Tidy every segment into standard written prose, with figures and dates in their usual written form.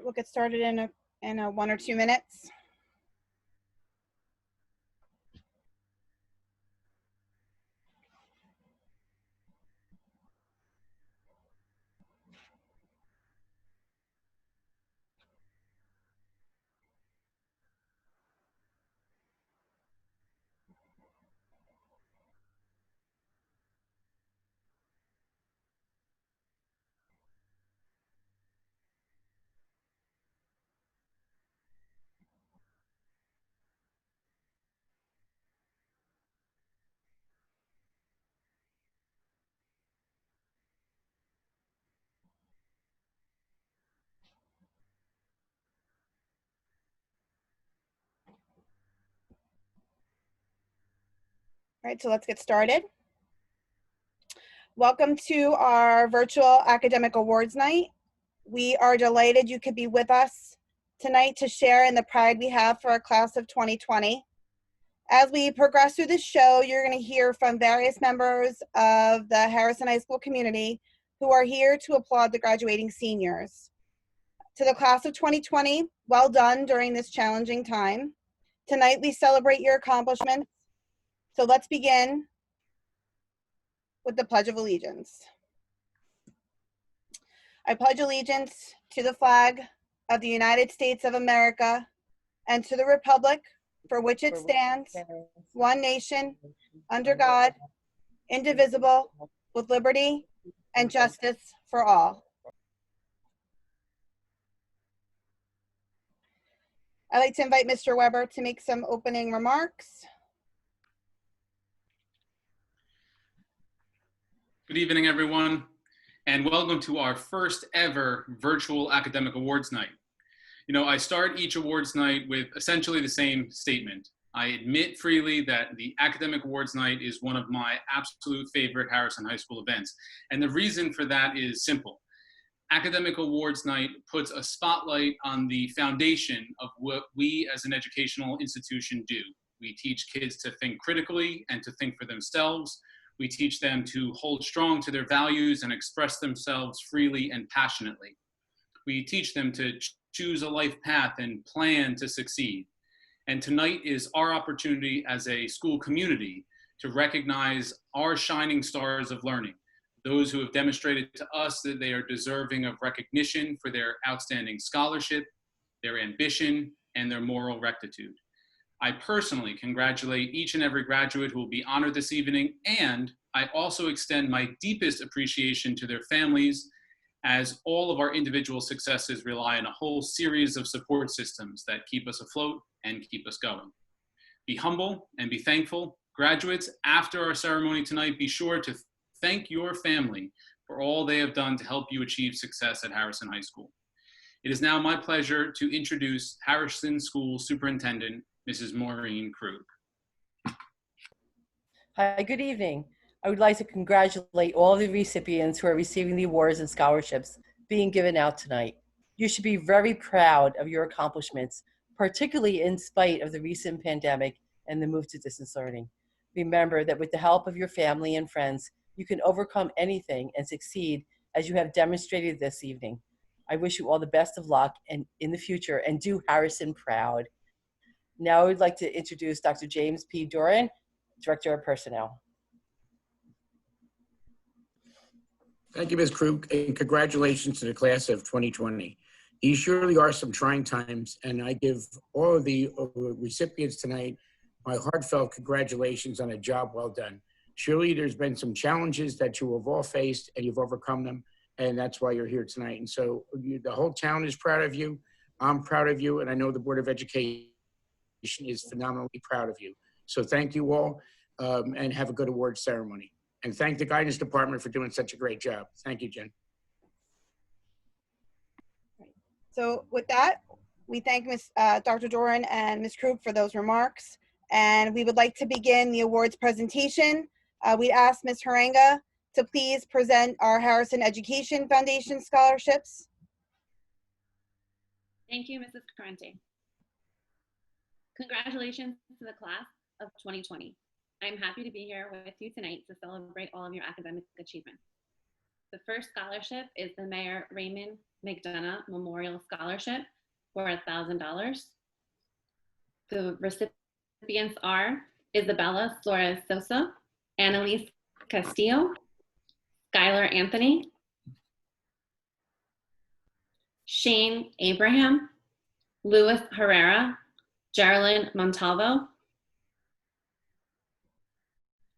We'll get started in a 1 or 2 minutes. All right, so let's get started. Welcome to our virtual academic awards night. We are delighted you could be with us tonight to share in the pride we have for our class of 2020. As we progress through this show, you're going to hear from various members of the Harrison High School community who are here to applaud the graduating seniors. To the class of 2020, well done during this challenging time. Tonight we celebrate your accomplishments. So let's begin with the Pledge of Allegiance. I pledge allegiance to the flag of the United States of America and to the republic for which it stands, one nation, under God, indivisible, with liberty and justice for all. I'd like to invite Mr. Weber to make some opening remarks. Good evening, everyone, and welcome to our first ever virtual academic awards night. You know, I start each awards night with essentially the same statement. I admit freely that the academic awards night is one of my absolute favorite Harrison High School events, and the reason for that is simple. Academic Awards Night puts a spotlight on the foundation of what we as an educational institution do. We teach kids to think critically and to think for themselves. We teach them to hold strong to their values and express themselves freely and passionately. We teach them to choose a life path and plan to succeed. And tonight is our opportunity as a school community to recognize our shining stars of learning, those who have demonstrated to us that they are deserving of recognition for their outstanding scholarship, their ambition, and their moral rectitude. I personally congratulate each and every graduate who will be honored this evening, and I also extend my deepest appreciation to their families, as all of our individual successes rely on a whole series of support systems that keep us afloat and keep us going. Be humble and be thankful. Graduates, after our ceremony tonight, be sure to thank your family for all they have done to help you achieve success at Harrison High School. It is now my pleasure to introduce Harrison School Superintendent, Mrs. Maureen Krug. Hi, good evening. I would like to congratulate all of the recipients who are receiving the awards and scholarships being given out tonight. You should be very proud of your accomplishments, particularly in spite of the recent pandemic and the move to distance learning. Remember that with the help of your family and friends, you can overcome anything and succeed as you have demonstrated this evening. I wish you all the best of luck and in the future, and do Harrison proud. Now I would like to introduce Dr. James P. Doran, Director of Personnel. Thank you, Ms. Krug, and congratulations to the class of 2020. These surely are some trying times, and I give all of the recipients tonight my heartfelt congratulations on a job well done. Surely there's been some challenges that you have all faced, and you've overcome them, and that's why you're here tonight. And so the whole town is proud of you. I'm proud of you, and I know the Board of Education is phenomenally proud of you. So thank you all, and have a good award ceremony. And thank the guidance department for doing such a great job. Thank you, Jen. So with that, we thank Dr. Doran and Ms. Krug for those remarks. And we would like to begin the awards presentation. We'd ask Ms. Harenga to please present our Harrison Education Foundation scholarships. Thank you, Mrs. Corrente. Congratulations to the class of 2020. I'm happy to be here with you tonight to celebrate all of your academic achievements. The first scholarship is the Mayor Raymond McDonough Memorial Scholarship for $1,000. The recipients are Isabella Flores Sosa, Annalise Castillo, Skylar Anthony, Shane Abraham, Luis Herrera, Geraldine Montalvo,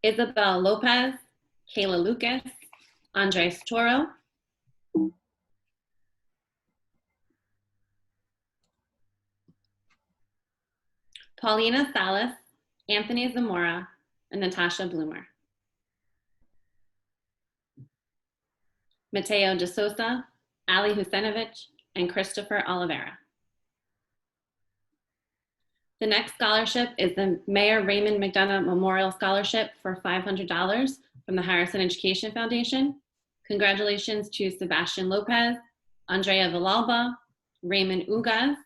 Isabel Lopez, Kayla Lucas, Andres Toro, Paulina Salas, Anthony Zamora, and Natasha Bloomer. Mateo de Sosa, Ali Husenovich, and Christopher Oliveira. The next scholarship is the Mayor Raymond McDonough Memorial Scholarship for $500 from the Harrison Education Foundation. Congratulations to Sebastian Lopez, Andrea Villalba, Raymond Ugaz,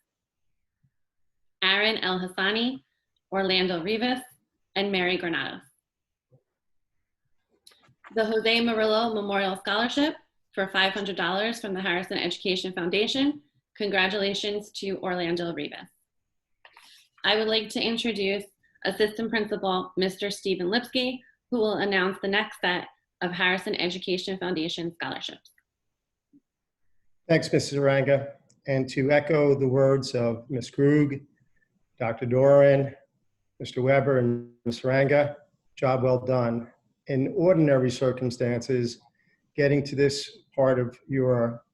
Aaron El Hassani, Orlando Rivas, and Mary Granados. The Jose Murillo Memorial Scholarship for $500 from the Harrison Education Foundation. Congratulations to Orlando Rivas. I would like to introduce Assistant Principal, Mr. Stephen Lipsky, who will announce the next set of Harrison Education Foundation scholarships. Thanks, Mrs. Aranga. And to echo the words of Ms. Krug, Dr. Doran, Mr. Weber, and Ms. Aranga, job well done. In ordinary circumstances, getting to this part of your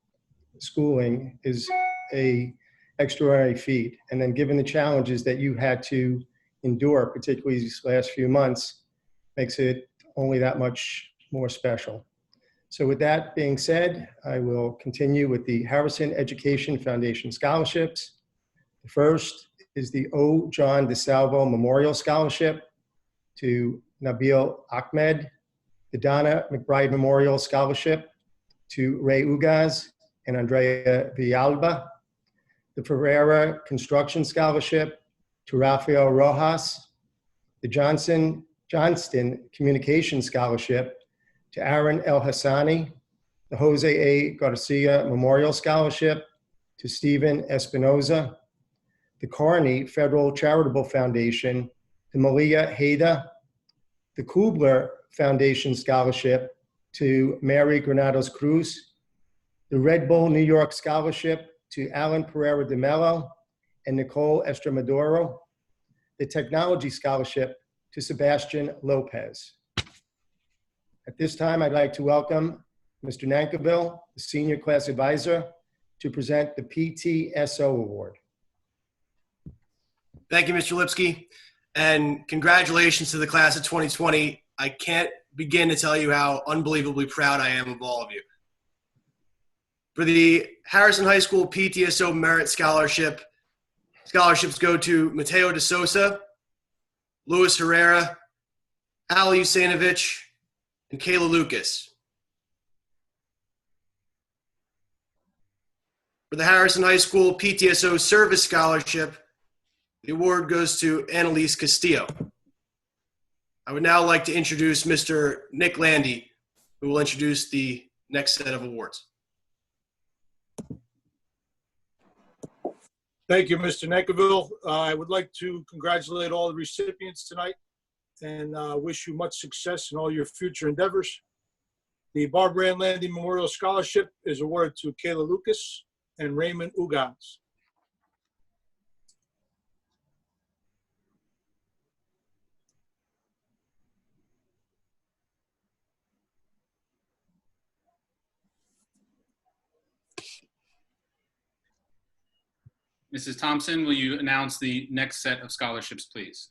schooling is a extraordinary feat. And then given the challenges that you had to endure, particularly these last few months, makes it only that much more special. So with that being said, I will continue with the Harrison Education Foundation scholarships. The first is the O. John DeSalvo Memorial Scholarship to Nabil Ahmed, the Donna McBride Memorial Scholarship to Ray Ugaz and Andrea Villalba, the Ferreira Construction Scholarship to Rafael Rojas, the Johnston Communication Scholarship to Aaron El Hassani, the Jose A. Garcia Memorial Scholarship to Stephen Espinoza, the Carney Federal Charitable Foundation to Malia Haida, the Kubler Foundation Scholarship to Mary Granados Cruz, the Red Bull New York Scholarship to Alan Pereira de Mello and Nicole Estremadoro, the Technology Scholarship to Sebastian Lopez. At this time, I'd like to welcome Mr. Nankiville, the Senior Class Advisor, to present the PTSO Award. Thank you, Mr. Lipsky, and congratulations to the class of 2020. I can't begin to tell you how unbelievably proud I am of all of you. For the Harrison High School PTSO Merit Scholarship, scholarships go to Mateo de Sosa, Luis Herrera, Ali Husenovich, and Kayla Lucas. For the Harrison High School PTSO Service Scholarship, the award goes to Annalise Castillo. I would now like to introduce Mr. Nick Landy, who will introduce the next set of awards. Thank you, Mr. Nankiville. I would like to congratulate all the recipients tonight and wish you much success in all your future endeavors. The Barbara Ann Landy Memorial Scholarship is awarded to Kayla Lucas and Raymond Ugaz. Mrs. Thompson, will you announce the next set of scholarships, please?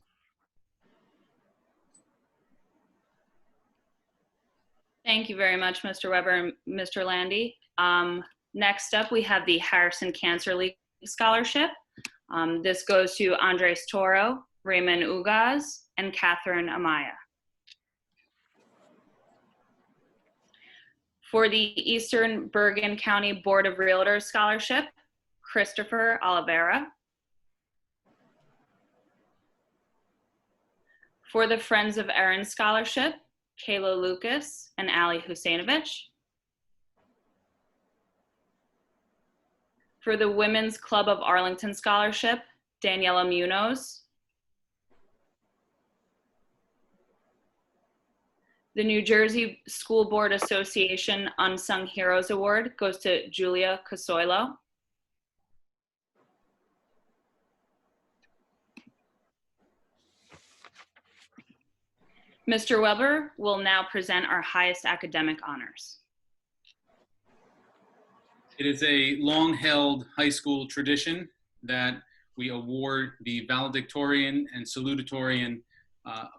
Thank you very much, Mr. Weber and Mr. Landy. Next up, we have the Harrison Cancer League Scholarship. This goes to Andres Toro, Raymond Ugaz, and Catherine Amaya. For the Eastern Bergen County Board of Realtors Scholarship, Christopher Oliveira. For the Friends of Erin Scholarship, Kayla Lucas and Ali Husenovich. For the Women's Club of Arlington Scholarship, Daniela Munoz. The New Jersey School Board Association Unsung Heroes Award goes to Julia Casoilo. Mr. Weber will now present our highest academic honors. It is a long-held high school tradition that we award the valedictorian and salutatorian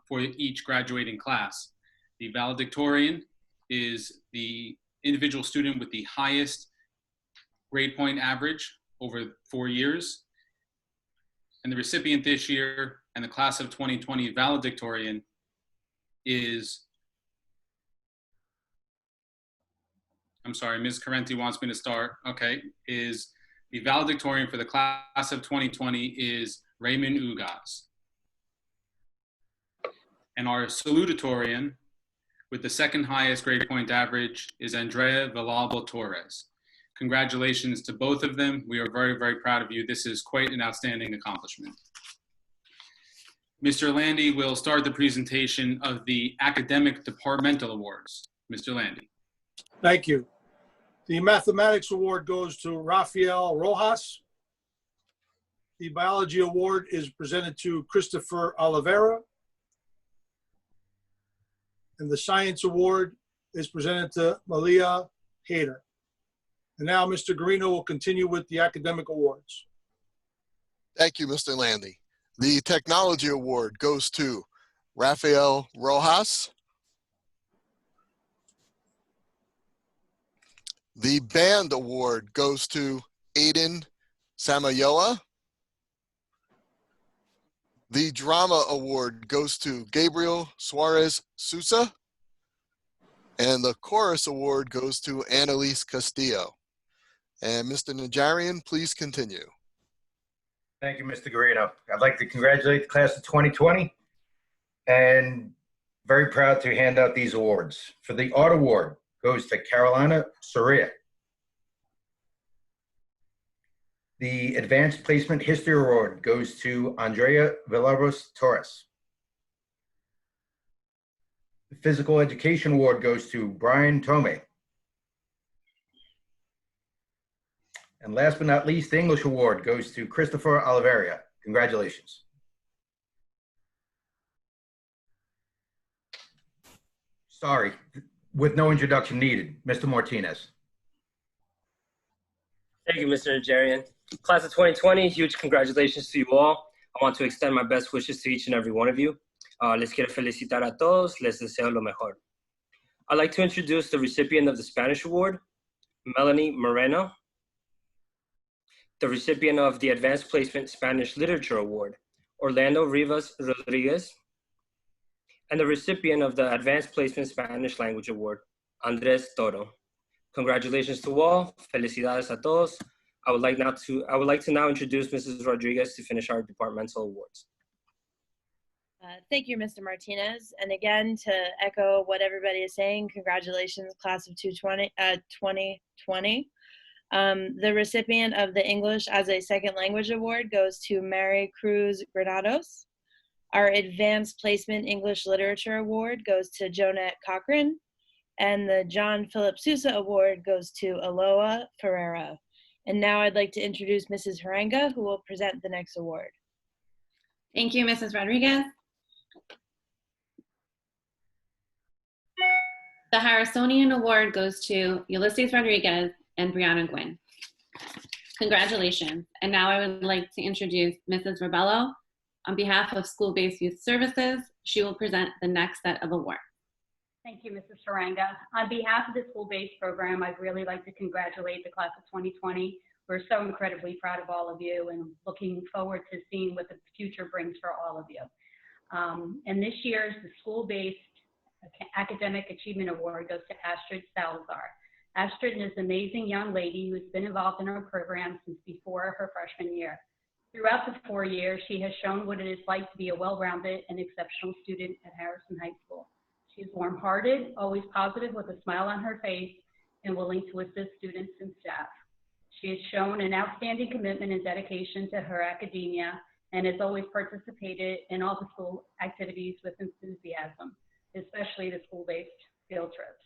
for each graduating class. The valedictorian is the individual student with the highest grade point average over 4 years. And the recipient this year and the class of 2020 valedictorian is, I'm sorry, Ms. Carenti wants me to start. Okay, is the valedictorian for the class of 2020 is Raymond Ugas. And our salutatorian with the second highest grade point average is Andrea Villalba Torres. Congratulations to both of them. We are very, very proud of you. This is quite an outstanding accomplishment. Mr. Landy will start the presentation of the academic departmental awards. Mr. Landy. Thank you. The Mathematics Award goes to Rafael Rojas. The Biology Award is presented to Christopher Oliveira. And the Science Award is presented to Malia Hayter. And now Mr. Garino will continue with the academic awards. Thank you, Mr. Landy. The Technology Award goes to Rafael Rojas. The Band Award goes to Aiden Samayoa. The Drama Award goes to Gabriel Suarez Sousa. And the Chorus Award goes to Annalise Castillo. And Mr. Najarian, please continue. Thank you, Mr. Garino. I'd like to congratulate the class of 2020 and very proud to hand out these awards. For the Art Award goes to Carolina Soria. The Advanced Placement History Award goes to Andrea Villalba Torres. The Physical Education Award goes to Brian Tomei. And last but not least, the English Award goes to Christopher Oliveira. Congratulations. Sorry, with no introduction needed, Mr. Martinez. Thank you, Mr. Najarian. Class of 2020, huge congratulations to you all. I want to extend my best wishes to each and every one of you. Les quiero felicitar a todos. Les deseo lo mejor. I'd like to introduce the recipient of the Spanish Award, Melanie Moreno. The recipient of the Advanced Placement Spanish Literature Award, Orlando Rivas Rodriguez. And the recipient of the Advanced Placement Spanish Language Award, Andres Toro. Congratulations to all. Felicidades a todos. I would like to now introduce Mrs. Rodriguez to finish our departmental awards. Thank you, Mr. Martinez. And again, to echo what everybody is saying, congratulations, class of 2020. The recipient of the English as a Second Language Award goes to Mary Cruz Granados. Our Advanced Placement English Literature Award goes to Jonette Cochran. And the John Philip Sousa Award goes to Aloha Ferreira. And now I'd like to introduce Mrs. Harenga, who will present the next award. Thank you, Mrs. Rodriguez. The Harrisonian Award goes to Ulysses Rodriguez and Brianna Gwynn. Congratulations. And now I would like to introduce Mrs. Rebello. On behalf of School-Based Youth Services, she will present the next set of awards. Thank you, Mrs. Saranga. On behalf of the school-based program, I'd really like to congratulate the class of 2020. We're so incredibly proud of all of you and looking forward to seeing what the future brings for all of you. And this year's the School-Based Academic Achievement Award goes to Astrid Salazar. Astrid is an amazing young lady who's been involved in our program since before her freshman year. Throughout the 4 years, she has shown what it is like to be a well-rounded and exceptional student at Harrison High School. She's warm-hearted, always positive with a smile on her face, and willing to assist students and staff. She has shown an outstanding commitment and dedication to her academia and has always participated in all the school activities with enthusiasm, especially the school-based field trips.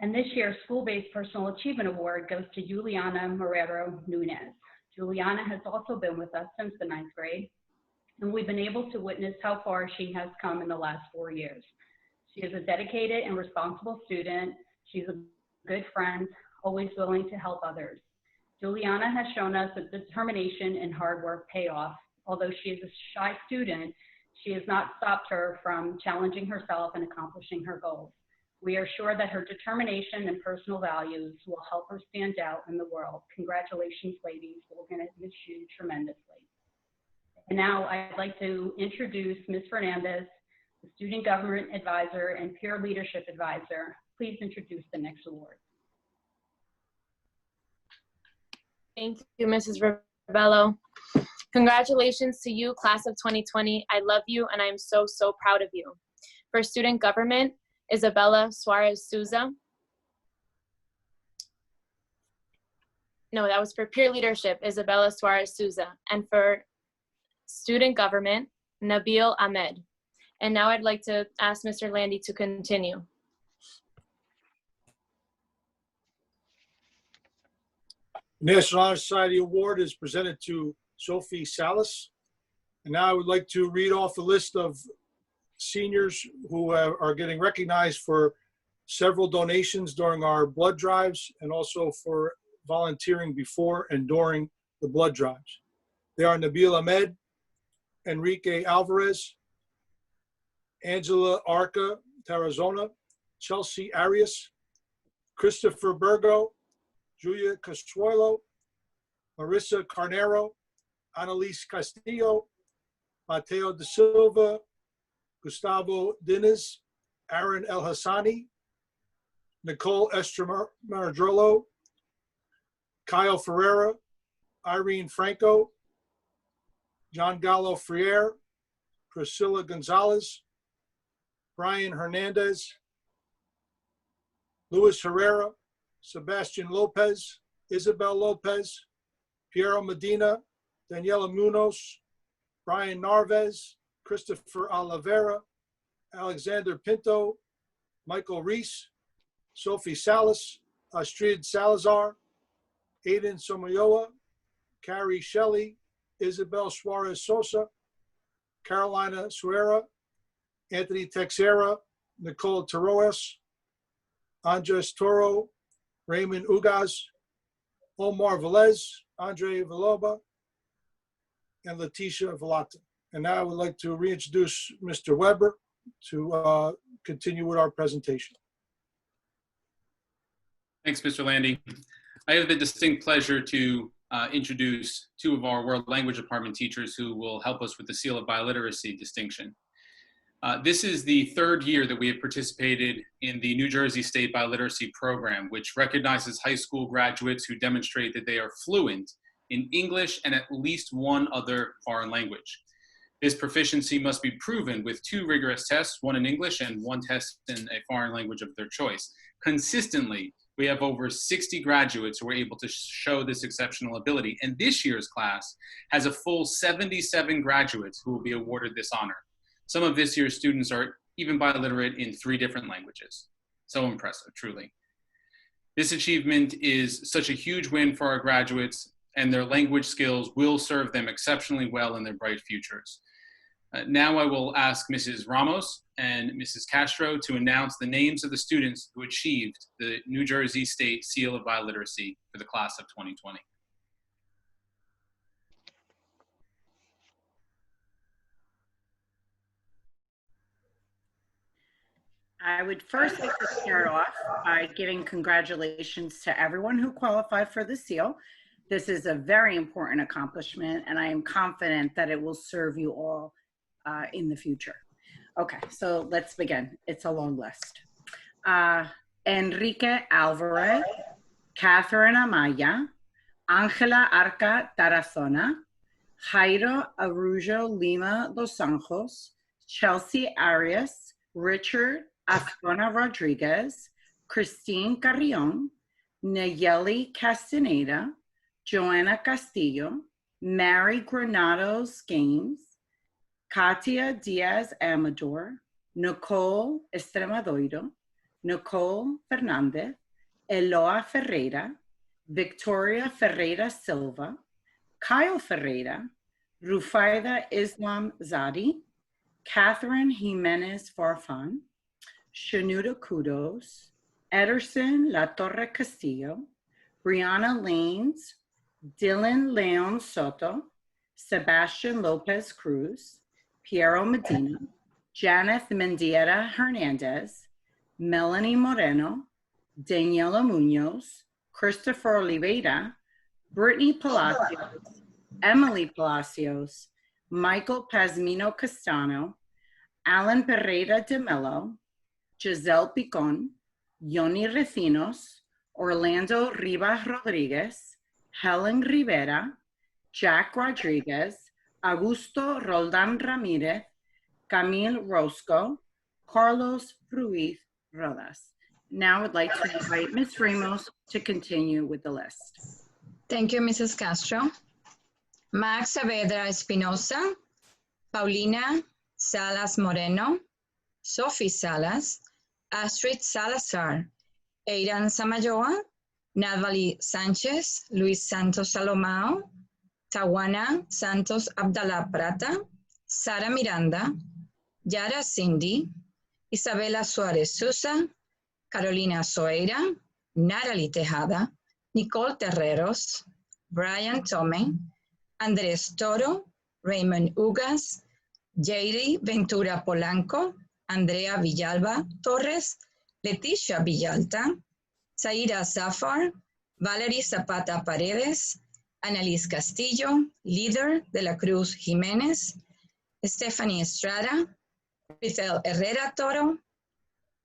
And this year's School-Based Personal Achievement Award goes to Juliana Marrero Nunez. Juliana has also been with us since the 9th grade, and we've been able to witness how far she has come in the last 4 years. She is a dedicated and responsible student. She's a good friend, always willing to help others. Juliana has shown us that determination and hard work pay off. Although she is a shy student, she has not stopped her from challenging herself and accomplishing her goals. We are sure that her determination and personal values will help her stand out in the world. Congratulations, ladies. We're going to miss you tremendously. And now I'd like to introduce Ms. Fernandez, the Student Government Advisor and Peer Leadership Advisor. Please introduce the next award. Thank you, Mrs. Rebello. Congratulations to you, class of 2020. I love you and I'm so, so proud of you. For student government, Isabella Suarez Souza. No, that was for peer leadership, Isabella Suarez Souza. And for student government, Nabil Ahmed. And now I'd like to ask Mr. Landy to continue. National Honor Society Award is presented to Sophie Salas. And now I would like to read off the list of seniors who are getting recognized for several donations during our blood drives and also for volunteering before and during the blood drives. They are Nabil Ahmed, Enrique Alvarez, Angela Arca Tarazona, Chelsea Arias, Christopher Burgo, Julia Casuelo, Marissa Carnero, Annalise Castillo, Mateo da Silva, Gustavo Diniz, Aaron El Hassani, Nicole Estramardrolo, Kyle Ferreira, Irene Franco, John Gallo Friere, Priscilla Gonzalez, Brian Hernandez, Luis Herrera, Sebastian Lopez, Isabel Lopez, Piero Medina, Daniela Munoz, Brian Narvez, Christopher Oliveira, Alexander Pinto, Michael Reese, Sophie Salas, Astrid Salazar, Aiden Somayoa, Carrie Shelley, Isabel Suarez Sosa, Carolina Suera, Anthony Texera, Nicole Terroes, Andres Toro, Raymond Ugaz, Omar Velez, Andre Villoba, and Leticia Velata. And now I would like to reintroduce Mr. Weber to continue with our presentation. Thanks, Mr. Landy. I have the distinct pleasure to introduce two of our World Language Department teachers who will help us with the Seal of Biliteracy distinction. This is the third year that we have participated in the New Jersey State Biliteracy Program, which recognizes high school graduates who demonstrate that they are fluent in English and at least one other foreign language. This proficiency must be proven with 2 rigorous tests, one in English and 1 test in a foreign language of their choice. Consistently, we have over 60 graduates who are able to show this exceptional ability. And this year's class has a full 77 graduates who will be awarded this honor. Some of this year's students are even biliterate in 3 different languages. So impressive, truly. This achievement is such a huge win for our graduates, and their language skills will serve them exceptionally well in their bright futures. Now I will ask Mrs. Ramos and Mrs. Castro to announce the names of the students who achieved the New Jersey State Seal of Biliteracy for the class of 2020. I would first like to start off by giving congratulations to everyone who qualified for the seal. This is a very important accomplishment, and I am confident that it will serve you all in the future. Okay, so let's begin. It's a long list. Enrique Alvarez, Catherine Amaya, Angela Arca Tarazona, Jairo Araujo Lima Los Anjos, Chelsea Arias, Richard Ascona Rodriguez, Christine Carrion, Nayeli Castaneda, Joanna Castillo, Mary Granados Gaines, Katia Diaz Amador, Nicole Estremadoiro, Nicole Fernandez, Eloa Ferreira, Victoria Ferreira Silva, Kyle Ferreira, Rufaida Islam Zadi, Catherine Jimenez Farfan, Shanuda Kudos, Ederson La Torre Castillo, Brianna Lanes, Dylan Leon Soto, Sebastian Lopez Cruz, Piero Medina, Janeth Mendieta Hernandez, Melanie Moreno, Daniela Munoz, Christopher Oliveira, Brittany Palacios, Emily Palacios, Michael Pazmino Castano, Alan Pereira de Mello, Giselle Picon, Yoni Recinos, Orlando Rivas Rodriguez, Helen Rivera, Jack Rodriguez, Augusto Roldan Ramirez, Camille Roscoe, Carlos Ruiz Rodas. Now I'd like to invite Ms. Ramos to continue with the list. Thank you, Mrs. Castro. Max Saavedra Espinosa, Paulina Salas Moreno, Sophie Salas, Astrid Salazar, Aidan Samayoa, Natalie Sanchez, Luis Santos Salomao, Tawana Santos Abdallah Prata, Sara Miranda, Yara Cindy, Isabela Suárez Sousa, Carolina Soeira, Natalie Tejada, Nicole Terreros, Brian Tome, Andrés Toro, Raymond Ugas, Jairi Ventura Polanco, Andrea Villalba Torres, Leticia Villalta, Zaira Zafar, Valerie Zapata Paredes, Annalise Castillo, Líder de la Cruz Jiménez, Stephanie Estrada, Rizal Herrera Toro,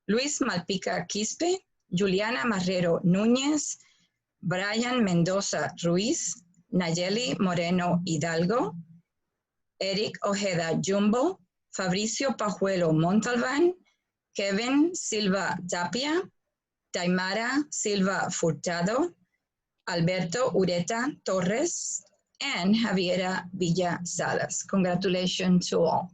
Luis Malpica Quispe, Juliana Marrero Núñez, Brian Mendoza Ruiz, Nayeli Moreno Hidalgo, Eric Ojeda Jumbo, Fabricio Pajuelo Montalbán, Kevin Silva Tapia, Daimara Silva Furtado, Alberto Ureta Torres, and Javiera Villa Salas. Congratulations to all.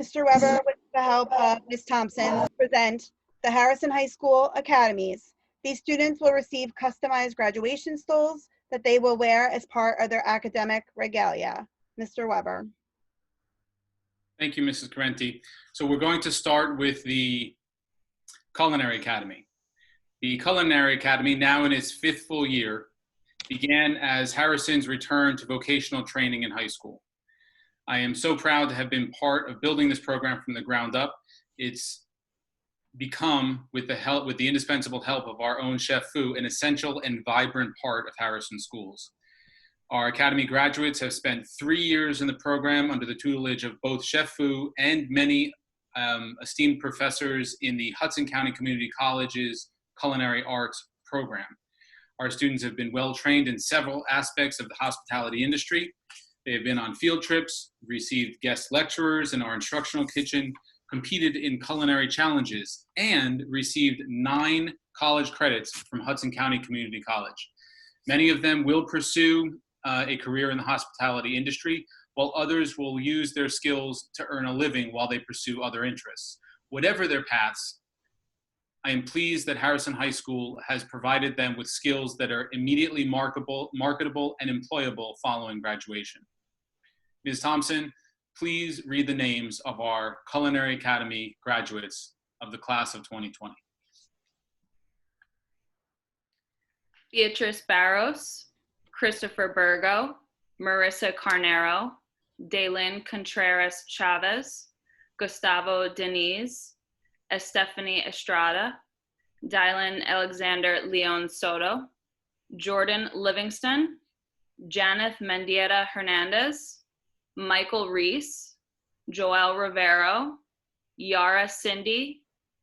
Mr. Weber, with the help of Ms. Thompson, will present the Harrison High School Academies. These students will receive customized graduation stoles that they will wear as part of their academic regalia. Mr. Weber. Thank you, Mrs. Carenti. So we're going to start with the Culinary Academy. The Culinary Academy, now in its 5th full year, began as Harrison's return to vocational training in high school. I am so proud to have been part of building this program from the ground up. It's become, with the indispensable help of our own Chef Fu, an essential and vibrant part of Harrison schools. Our Academy graduates have spent 3 years in the program under the tutelage of both Chef Fu and many esteemed professors in the Hudson County Community College's Culinary Arts program. Our students have been well trained in several aspects of the hospitality industry. They have been on field trips, received guest lecturers in our instructional kitchen, competed in culinary challenges, and received 9 college credits from Hudson County Community College. Many of them will pursue a career in the hospitality industry, while others will use their skills to earn a living while they pursue other interests. Whatever their paths, I am pleased that Harrison High School has provided them with skills that are immediately marketable and employable following graduation. Ms. Thompson, please read the names of our Culinary Academy graduates of the class of 2020. Beatrice Barros, Christopher Burgo, Marissa Carnero, Daylin Contreras Chavez, Gustavo Deniz, Estefany Estrada, Dylan Alexander Leon Soto, Jordan Livingston, Janeth Mendieta Hernandez, Michael Reese, Joel Rivero, Yara Cindy,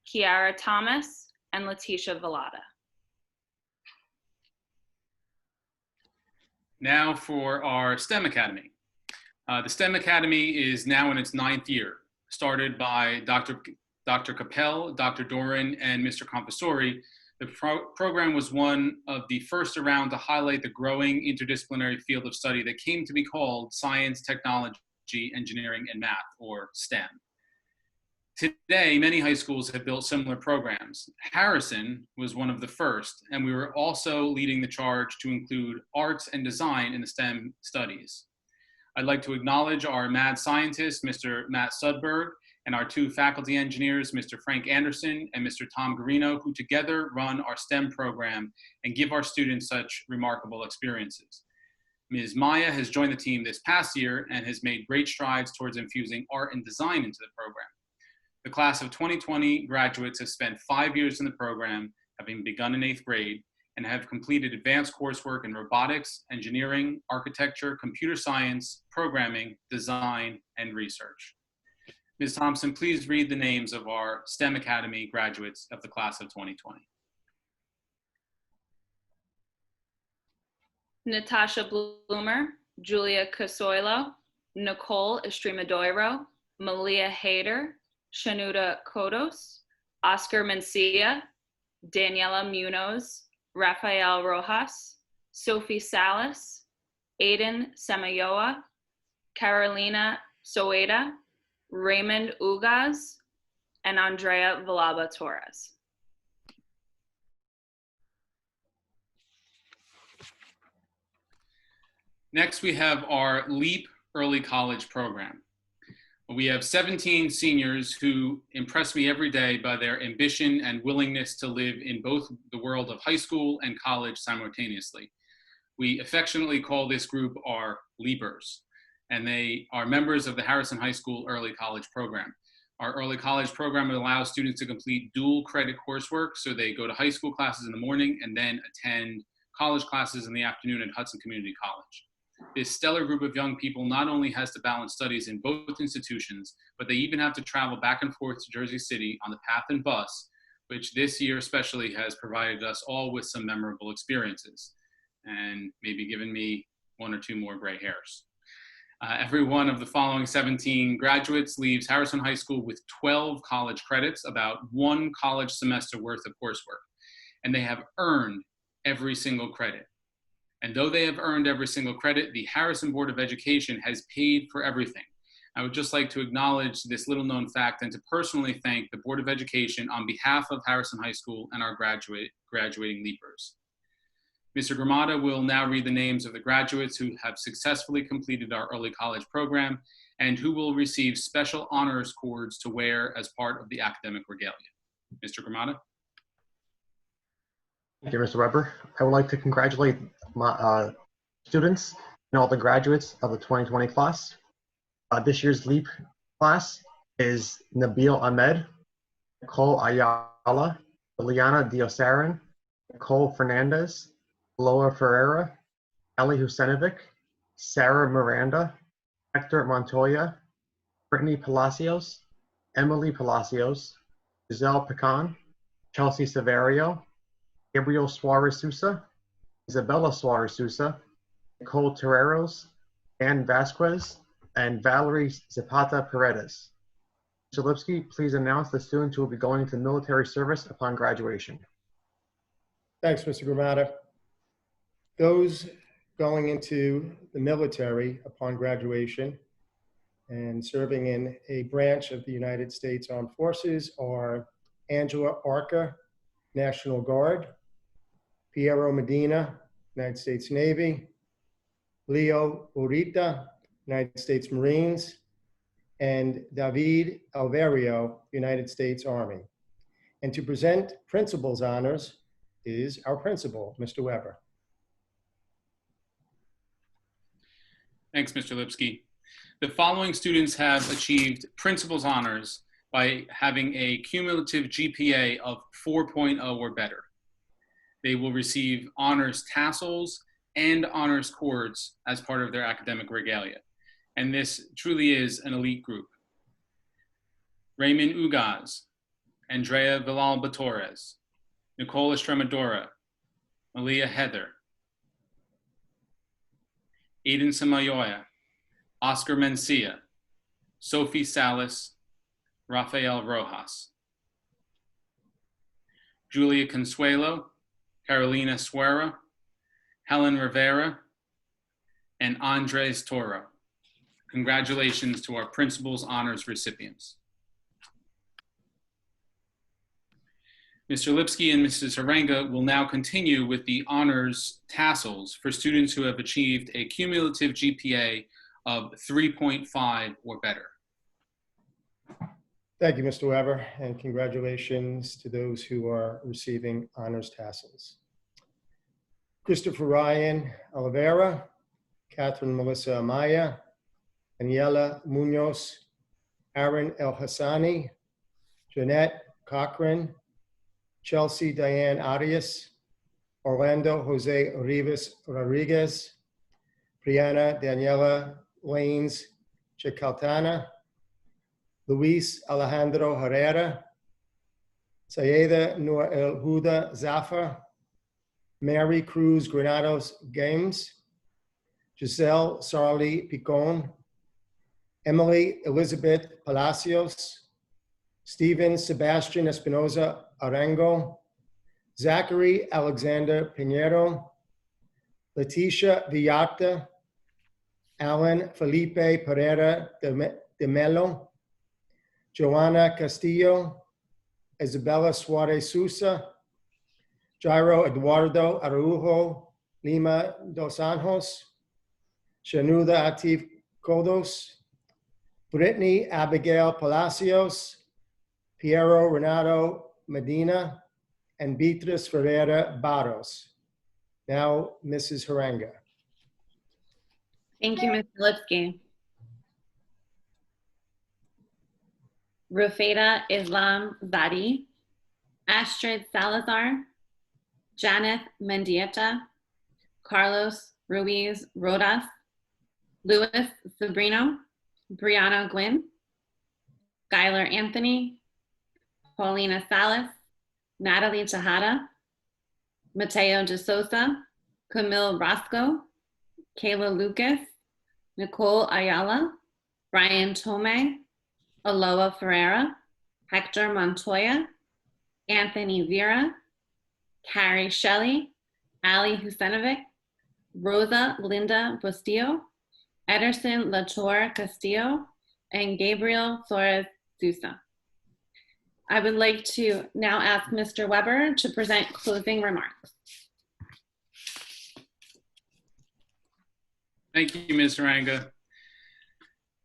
Kiara Thomas, and Letitia Villada. Now for our STEM Academy. The STEM Academy is now in its 9th year, started by Dr. Dr. Capel, Dr. Doran, and Mr. Confessori, the program was one of the first around to highlight the growing interdisciplinary field of study that came to be called science, technology, engineering, and math, or STEM. Today, many high schools have built similar programs. Harrison was one of the first, and we were also leading the charge to include arts and design in the STEM studies. I'd like to acknowledge our mad scientist, Mr. Matt Sudberg, and our two faculty engineers, Mr. Frank Anderson and Mr. Tom Garino, who together run our STEM program and give our students such remarkable experiences. Ms. Maya has joined the team this past year and has made great strides towards infusing art and design into the program. The class of 2020 graduates have spent 5 years in the program, having begun in 8th grade, and have completed advanced coursework in robotics, engineering, architecture, computer science, programming, design, and research. Ms. Thompson, please read the names of our STEM Academy graduates of the class of 2020. Natasha Bloomer, Julia Casoilo, Nicole Estremadoiro, Malia Hayter, Shanuda Kodos, Oscar Mencia, Daniela Munoz, Rafael Rojas, Sophie Salas, Aiden Samayoa, Carolina Soeda, Raymond Ugaz, and Andrea Villalba Torres. Next, we have our LEAP Early College program. We have 17 seniors who impress me every day by their ambition and willingness to live in both the world of high school and college simultaneously. We affectionately call this group our LEAPers, and they are members of the Harrison High School Early College program. Our early college program allows students to complete dual credit coursework, so they go to high school classes in the morning and then attend college classes in the afternoon at Hudson Community College. This stellar group of young people not only has to balance studies in both institutions, but they even have to travel back and forth to Jersey City on the PATH and bus, which this year especially has provided us all with some memorable experiences and maybe given me 1 or 2 more gray hairs. Every one of the following 17 graduates leaves Harrison High School with 12 college credits, about 1 college semester worth of coursework, and they have earned every single credit. And though they have earned every single credit, the Harrison Board of Education has paid for everything. I would just like to acknowledge this little known fact and to personally thank the Board of Education on behalf of Harrison High School and our graduating LEAPers. Mr. Gramada will now read the names of the graduates who have successfully completed our early college program and who will receive special honors cords to wear as part of the academic regalia. Mr. Gramada. Thank you, Mr. Weber. I would like to congratulate my students and all the graduates of the 2020 class. This year's LEAP class is Nabil Ahmed, Nicole Ayala, Liliana Diosarin, Nicole Fernandez, Loa Ferreira, Ali Husenovic, Sarah Miranda, Hector Montoya, Brittany Palacios, Emily Palacios, Giselle Pecan, Chelsea Severio, Gabriel Suarez Sousa, Isabella Suarez Sousa, Nicole Terreros, Ann Vasquez, and Valerie Zapata Paredes. Mr. Lipsky, please announce the students who will be going into military service upon graduation. Thanks, Mr. Gramada. Those going into the military upon graduation and serving in a branch of the United States Armed Forces are Angela Arca, National Guard, Piero Medina, United States Navy, Leo Urita, United States Marines, and David Alverio, United States Army. And to present principal's honors is our principal, Mr. Weber. Thanks, Mr. Lipsky. The following students have achieved principal's honors by having a cumulative GPA of 4.0 or better. They will receive honors tassels and honors cords as part of their academic regalia. And this truly is an elite group. Raymond Ugaz, Andrea Villalba Torres, Nicole Estremadora, Malia Heather, Aiden Samayoya, Oscar Mencia, Sophie Salas, Rafael Rojas. Julia Consuelo, Carolina Suera, Helen Rivera, and Andres Toro. Congratulations to our principal's honors recipients. Mr. Lipsky and Mrs. Harenga will now continue with the honors tassels for students who have achieved a cumulative GPA of 3.5 or better. Thank you, Mr. Weber, and congratulations to those who are receiving honors tassels. Christopher Ryan Oliveira, Catherine Melissa Amaya, Daniela Munoz, Aaron El Hassani, Jeanette Cochran, Chelsea Diane Arias, Orlando Jose Rivas Rodriguez, Brianna Daniela Lanes Chicaltana, Luis Alejandro Herrera, Sayeda Noor El Huda Zafar, Mary Cruz Granados Games, Giselle Sarli Picon, Emily Elizabeth Palacios, Stephen Sebastian Espinoza Arango, Zachary Alexander Pinheiro, Leticia Villata, Alan Felipe Pereira de Melo, Joanna Castillo, Isabella Suarez Sousa, Jairo Eduardo Araujo Lima dos Anjos, Shanuda Atif Kodos, Brittany Abigail Palacios, Piero Renato Medina, and Beatriz Ferreira Barros. Now, Mrs. Harenga. Thank you, Mr. Lipsky. Rufeta Islam Zadi, Astrid Salazar, Janeth Mendieta, Carlos Ruiz Rodas, Luis Sabrino, Brianna Gwynn, Skylar Anthony, Paulina Salas, Natalie Tejada, Mateo de Sosa, Camille Roscoe, Kayla Lucas, Nicole Ayala, Brian Tomei, Aloha Ferreira, Hector Montoya, Anthony Vera, Carrie Shelley, Ali Husenovic, Rosa Linda Bustillo, Ederson Latour Castillo, and Gabriel Flores Sousa. I would like to now ask Mr. Weber to present closing remarks. Thank you, Ms. Harenga.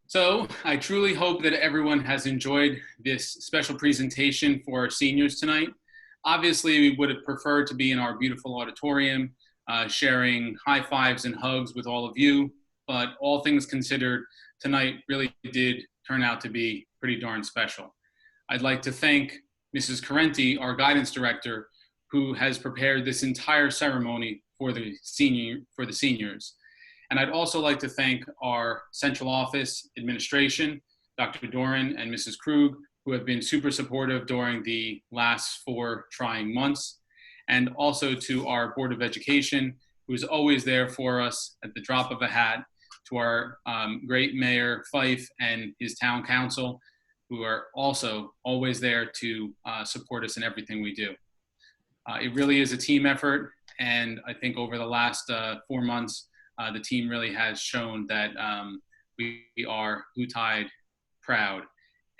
So I truly hope that everyone has enjoyed this special presentation for our seniors tonight. Obviously, we would have preferred to be in our beautiful auditorium, sharing high fives and hugs with all of you, but all things considered, tonight really did turn out to be pretty darn special. I'd like to thank Mrs. Carenti, our guidance director, who has prepared this entire ceremony for the seniors. And I'd also like to thank our central office administration, Dr. Doran and Mrs. Krug, who have been super supportive during the last 4 trying months. And also to our Board of Education, who is always there for us at the drop of a hat, to our great Mayor Fife and his town council, who are also always there to support us in everything we do. It really is a team effort. And I think over the last 4 months, the team really has shown that we are Blue-Tide proud,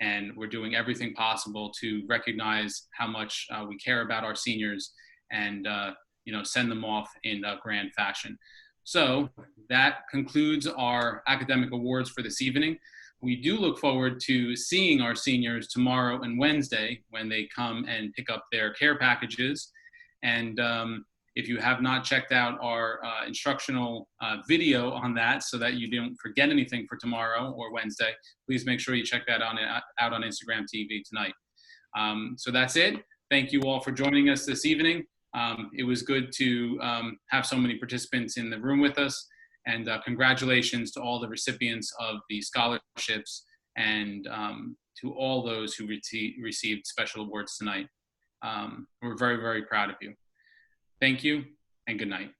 and we're doing everything possible to recognize how much we care about our seniors and send them off in a grand fashion. So that concludes our academic awards for this evening. We do look forward to seeing our seniors tomorrow and Wednesday when they come and pick up their care packages. And if you have not checked out our instructional video on that so that you don't forget anything for tomorrow or Wednesday, please make sure you check that out on Instagram TV tonight. So that's it. Thank you all for joining us this evening. It was good to have so many participants in the room with us, and congratulations to all the recipients of the scholarships and to all those who received special awards tonight. We're very, very proud of you. Thank you and good night.